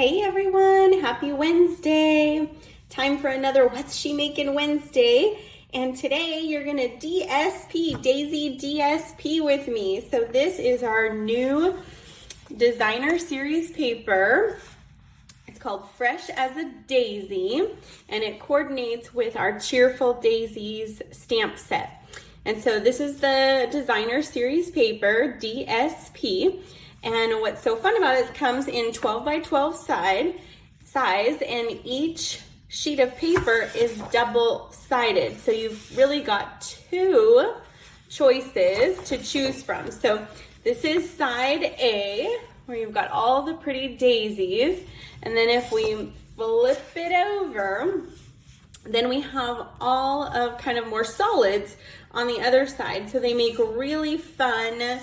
Hey everyone, happy Wednesday. Time for another What's She Making Wednesday. And today you're gonna DSP, Daisy DSP with me. So this is our new designer series paper. It's called Fresh as a Daisy, and it coordinates with our Cheerful Daisies stamp set. And so this is the designer series paper, DSP. And what's so fun about it, it comes in 12 by 12 size, and each sheet of paper is double-sided. So you've really got two choices to choose from. So this is side A, where you've got all the pretty daisies. And then if we flip it over, then we have all of kind of more solids on the other side. So they make really fun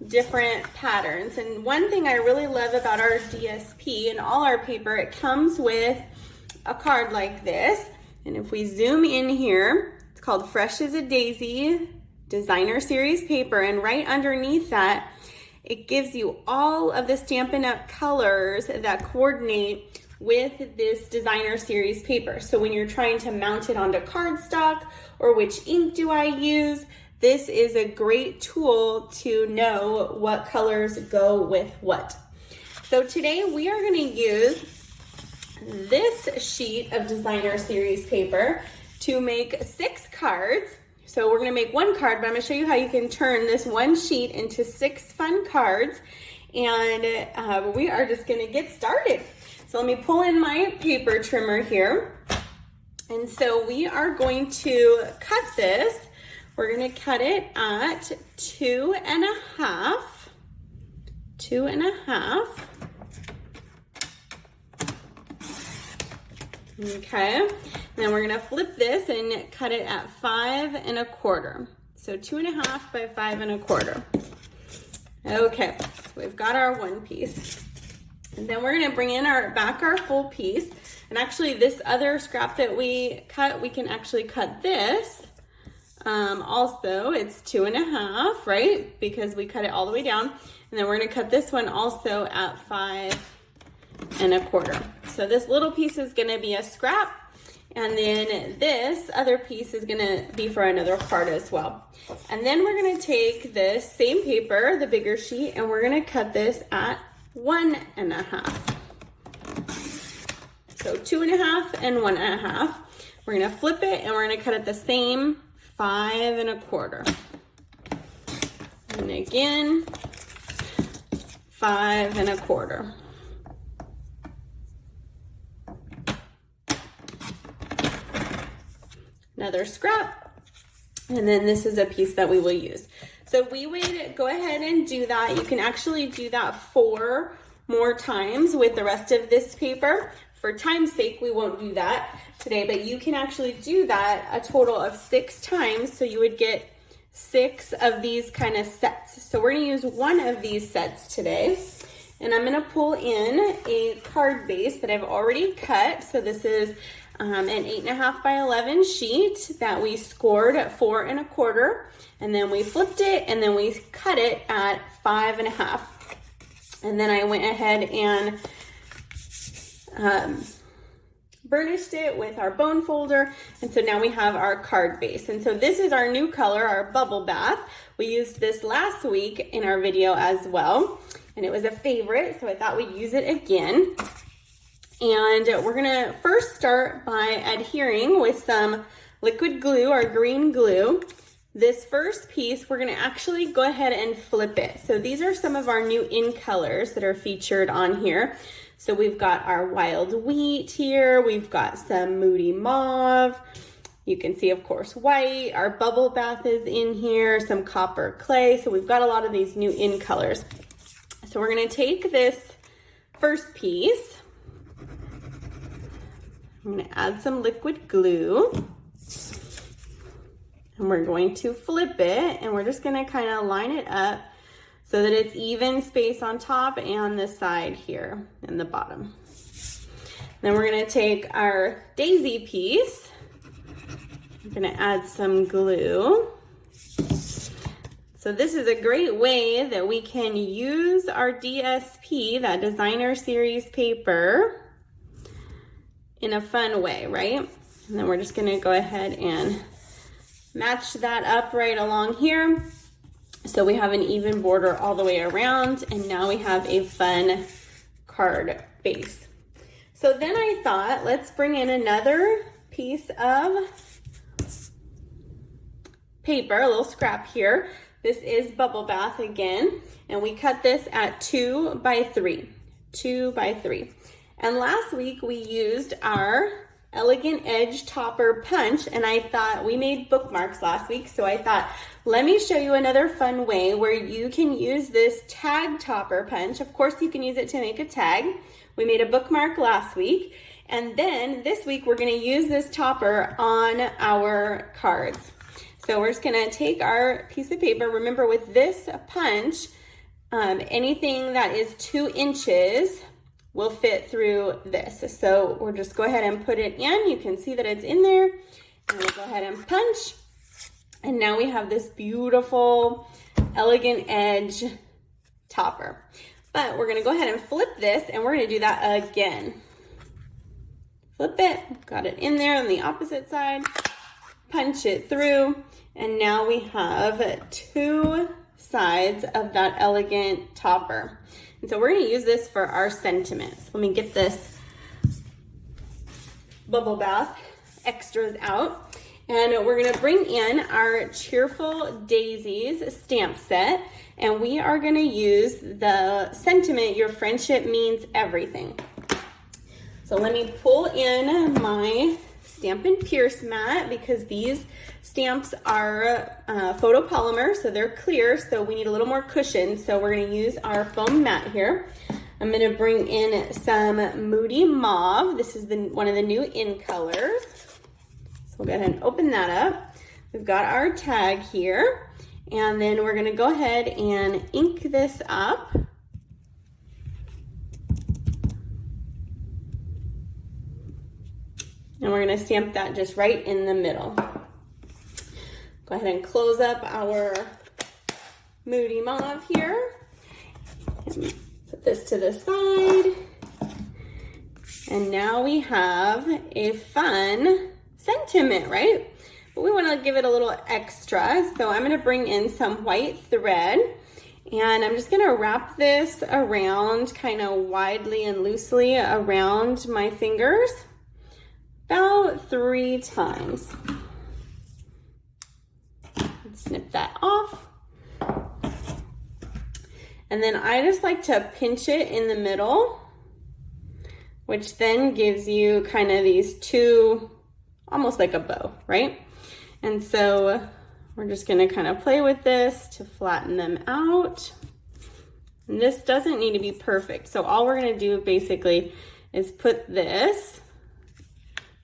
different patterns. And one thing I really love about our DSP and all our paper, it comes with a card like this. And if we zoom in here, it's called Fresh as a Daisy Designer Series paper. And right underneath that, it gives you all of the Stampin' Up! Colors that coordinate with this designer series paper. So when you're trying to mount it onto cardstock, or which ink do I use, this is a great tool to know what colors go with what. So today we are going to use this sheet of designer series paper to make 6 cards. So we're going to make 1 card, but I'm going to show you how you can turn this one sheet into 6 fun cards. And we are just going to get started. So let me pull in my paper trimmer here. And so we are going to cut this. We're going to cut it at 2.5. 2.5. Okay. And then we're going to flip this and cut it at 5.25. So 2.5 by 5.25. Okay. So we've got our one piece. And then we're going to bring in back our full piece. And actually this other scrap that we cut, we can actually cut this. Also, it's 2.5, right? Because we cut it all the way down. And then we're going to cut this one also at 5.25. So this little piece is going to be a scrap. And then this other piece is going to be for another card as well. And then we're going to take this same paper, the bigger sheet, and we're going to cut this at 1.5. So 2.5 and 1.5. We're going to flip it and we're going to cut it the same 5.25. And again, 5.25. Another scrap. And then this is a piece that we will use. So we would go ahead and do that. You can actually do that 4 more times with the rest of this paper. For time's sake, we won't do that today, but you can actually do that a total of 6 times. So you would get 6 of these kind of sets. So we're gonna use one of these sets today. And I'm gonna pull in a card base that I've already cut. So this is an 8.5 by 11 sheet that we scored at 4.25. And then we flipped it and then we cut it at 5.5. And then I went ahead and burnished it with our bone folder. And so now we have our card base. And so this is our new color, our bubble bath. We used this last week in our video as well. And it was a favorite, so I thought we'd use it again. And we're gonna first start by adhering with some liquid glue, our green glue. This first piece, we're gonna actually go ahead and flip it. So these are some of our new in colors that are featured on here. So we've got our wild wheat here. We've got some moody mauve. You can see, of course, white. Our bubble bath is in here, some copper clay. So we've got a lot of these new in colors. So we're gonna take this first piece. I'm gonna add some liquid glue. And we're going to flip it, and we're just gonna kind of line it up so that it's even space on top and the side here and the bottom. Then we're gonna take our daisy piece. I'm gonna add some glue. So this is a great way that we can use our DSP, that designer series paper, in a fun way, right? And then we're just gonna go ahead and match that up right along here. So we have an even border all the way around, and now we have a fun card base. So then I thought, let's bring in another piece of paper, a little scrap here. This is Bubble Bath again, and we cut this at 2 by 3, 2 by 3. And last week we used our Elegant Edge Topper Punch, and I thought we made bookmarks last week, so I thought, let me show you another fun way where you can use this tag topper punch. Of course, you can use it to make a tag. We made a bookmark last week, and then this week we're gonna use this topper on our cards. So we're just gonna take our piece of paper. Remember, with this punch, anything that is 2 inches will fit through this. So we'll just go ahead and put it in. You can see that it's in there. And we'll go ahead and punch. And now we have this beautiful Elegant Edge topper. But we're gonna go ahead and flip this, and we're gonna do that again. Flip it, got it in there on the opposite side, punch it through, and now we have 2 sides of that elegant topper. And so we're gonna use this for our sentiments. Let me get this Bubble Bath extras out. And we're gonna bring in our Cheerful Daisies stamp set, and we are gonna use the sentiment, your friendship means everything. So let me pull in my Stampin' Pierce mat, because these stamps are photopolymer, so they're clear, so we need a little more cushion. So we're gonna use our foam mat here. I'm gonna bring in some Moody Mauve. This is one of the new in colors. So we'll go ahead and open that up. We've got our tag here, and then we're gonna go ahead and ink this up. And we're gonna stamp that just right in the middle. Go ahead and close up our Moody Mauve here. And put this to the side. And now we have a fun sentiment, right? But we wanna give it a little extra. So I'm gonna bring in some white thread, and I'm just gonna wrap this around kind of widely and loosely around my fingers. About 3 times. Snip that off. And then I just like to pinch it in the middle, which then gives you kind of these 2, almost like a bow, right? And so we're just gonna kind of play with this to flatten them out. And this doesn't need to be perfect. So all we're gonna do basically is put this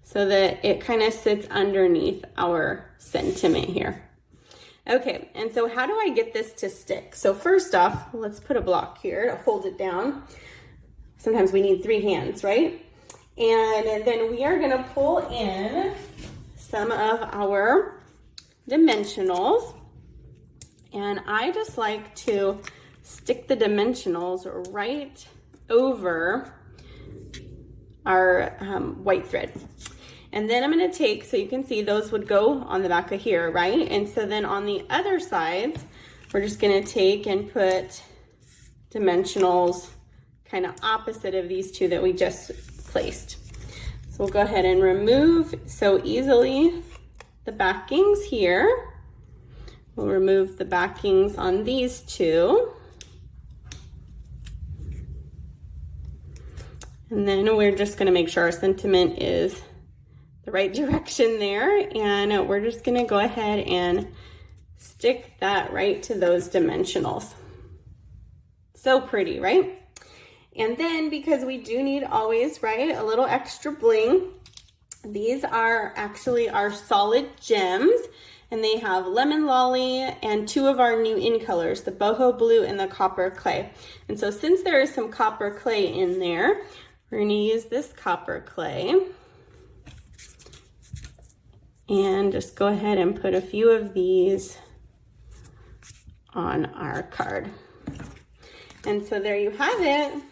so that it kind of sits underneath our sentiment here. Okay, and so how do I get this to stick? So first off, let's put a block here to hold it down. Sometimes we need 3 hands, right? And then we are gonna pull in some of our dimensionals. And I just like to stick the dimensionals right over our white thread. And then I'm gonna take, so you can see those would go on the back of here, right? And so then on the other sides, we're just gonna take and put dimensionals kind of opposite of these 2 that we just placed. So we'll go ahead and remove so easily the backings here. We'll remove the backings on these 2. And then we're just gonna make sure our sentiment is the right direction there, and we're just gonna go ahead and stick that right to those dimensionals. So pretty, right? And then, because we do need always, right, a little extra bling, these are actually our solid gems, and they have Lemon Lolly and 2 of our new in colors, the Boho Blue and the Copper Clay. And so since there is some copper clay in there, we're gonna use this copper clay and just go ahead and put a few of these on our card. And so there you have it,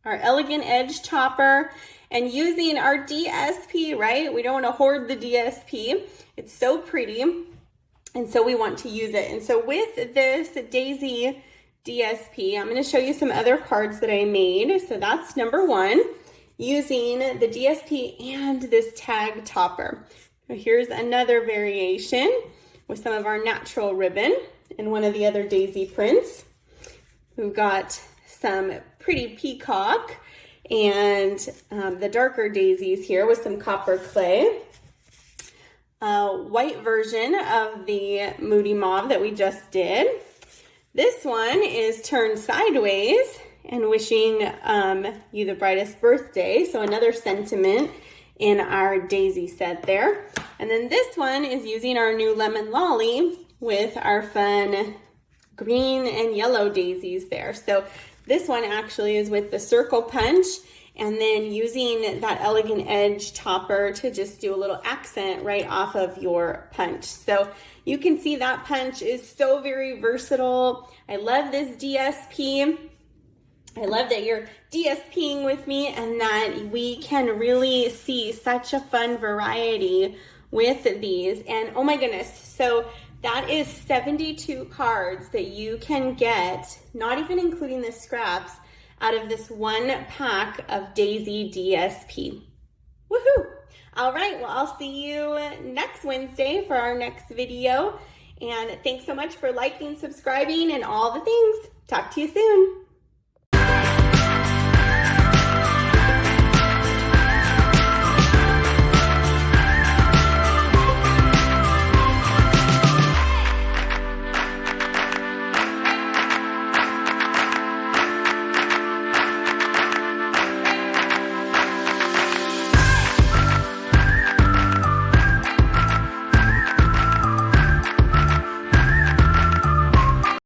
our elegant edge topper, and using our DSP, right? We don't want to hoard the DSP. It's so pretty, and so we want to use it. And so with this Daisy DSP, I'm going to show you some other cards that I made. So that's number one, using the DSP and this tag topper. So here's another variation with some of our natural ribbon and one of the other daisy prints. We've got some pretty peacock and the darker daisies here with some copper clay. White version of the Moody Mauve that we just did. This one is turned sideways and wishing you the brightest birthday. So another sentiment in our daisy set there. And then this one is using our new lemon lolly with our fun green and yellow daisies there. So this one actually is with the circle punch and then using that elegant edge topper to just do a little accent right off of your punch. So you can see that punch is so very versatile. I love this DSP. I love that you're DSPing with me and that we can really see such a fun variety with these. And oh my goodness, so that is 72 cards that you can get, not even including the scraps, out of this one pack of Daisy DSP. Woohoo! All right, well, I'll see you next Wednesday for our next video. And thanks so much for liking, subscribing, and all the things. Talk to you soon.